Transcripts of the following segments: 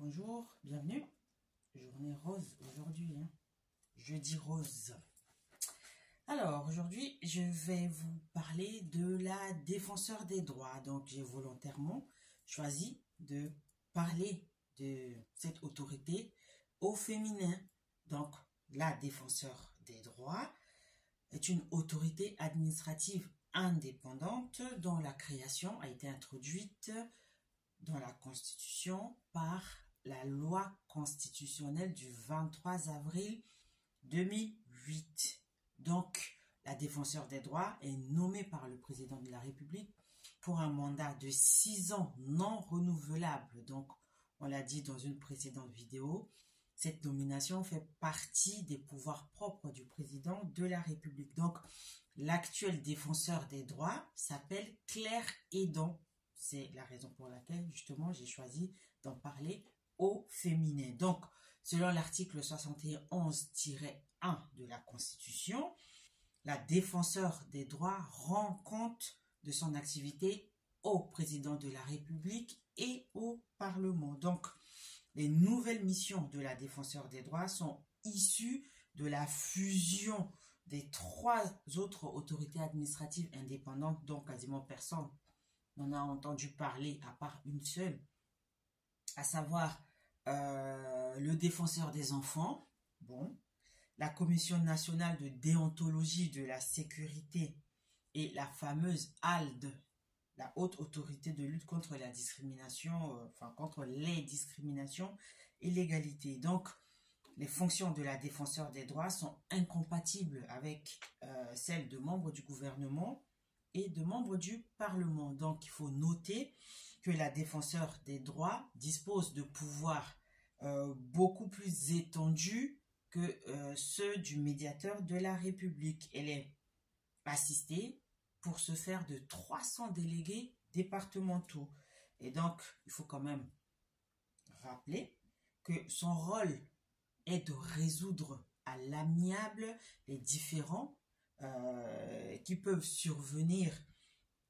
Bonjour, bienvenue. Journée rose aujourd'hui, jeudi rose. Alors, aujourd'hui, je vais vous parler de la défenseur des droits. Donc, j'ai volontairement choisi de parler de cette autorité au féminin. Donc, la défenseur des droits est une autorité administrative indépendante dont la création a été introduite dans la Constitution par la loi constitutionnelle du 23 avril 2008. Donc, la défenseur des droits est nommée par le président de la République pour un mandat de 6 ans non renouvelable. Donc, on l'a dit dans une précédente vidéo, cette nomination fait partie des pouvoirs propres du président de la République. Donc, l'actuel défenseur des droits s'appelle Claire Hédon. C'est la raison pour laquelle, justement, j'ai choisi d'en parler au féminin. Donc, selon l'article 71-1 de la Constitution, la défenseur des droits rend compte de son activité au président de la République et au Parlement. Donc, les nouvelles missions de la défenseur des droits sont issues de la fusion des 3 autres autorités administratives indépendantes dont quasiment personne n'en a entendu parler à part une seule, à savoir le défenseur des enfants, la Commission nationale de déontologie de la sécurité et la fameuse HALD, la Haute Autorité de lutte contre la discrimination, contre les discriminations et l'égalité. Donc, les fonctions de la défenseur des droits sont incompatibles avec celles de membres du gouvernement et de membres du Parlement. Donc, il faut noter que la défenseur des droits dispose de pouvoirs beaucoup plus étendus que ceux du médiateur de la République. Elle est assistée pour ce faire de 300 délégués départementaux. Et donc, il faut quand même rappeler que son rôle est de résoudre à l'amiable les différends qui peuvent survenir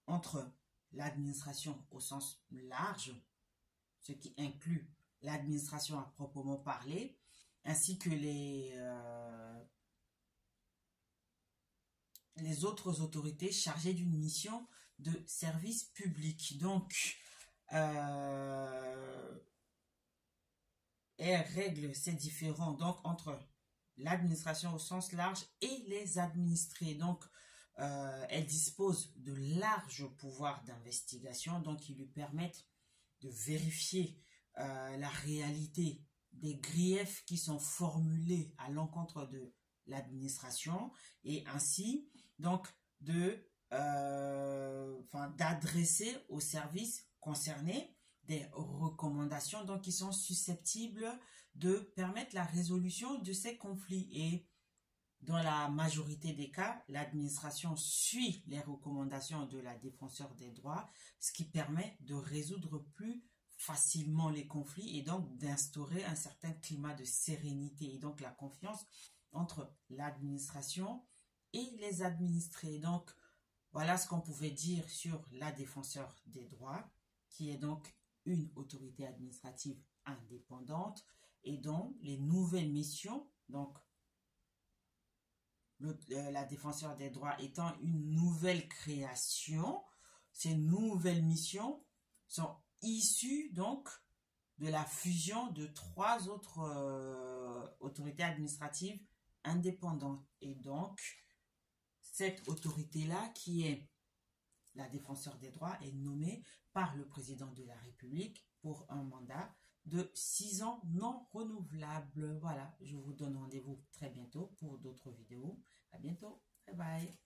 entre l'administration au sens large, ce qui inclut l'administration à proprement parler, ainsi que les autres autorités chargées d'une mission de service public. Donc, elle règle ces différends donc, entre l'administration au sens large et les administrés. Donc, elle dispose de larges pouvoirs d'investigation, donc qui lui permettent de vérifier la réalité des griefs qui sont formulés à l'encontre de l'administration et ainsi donc d'adresser aux services concernés des recommandations donc qui sont susceptibles de permettre la résolution de ces conflits. Et dans la majorité des cas, l'administration suit les recommandations de la défenseur des droits, ce qui permet de résoudre plus facilement les conflits et donc d'instaurer un certain climat de sérénité et donc la confiance entre l'administration et les administrés. Donc, voilà ce qu'on pouvait dire sur la défenseur des droits, qui est donc une autorité administrative indépendante et dont les nouvelles missions, donc la défenseur des droits étant une nouvelle création, ces nouvelles missions sont issues donc de la fusion de 3 autres autorités administratives indépendantes. Et donc, cette autorité-là, qui est la défenseur des droits, est nommée par le président de la République pour un mandat de 6 ans non renouvelable. Voilà, je vous donne rendez-vous très bientôt pour d'autres vidéos. À bientôt. Bye bye.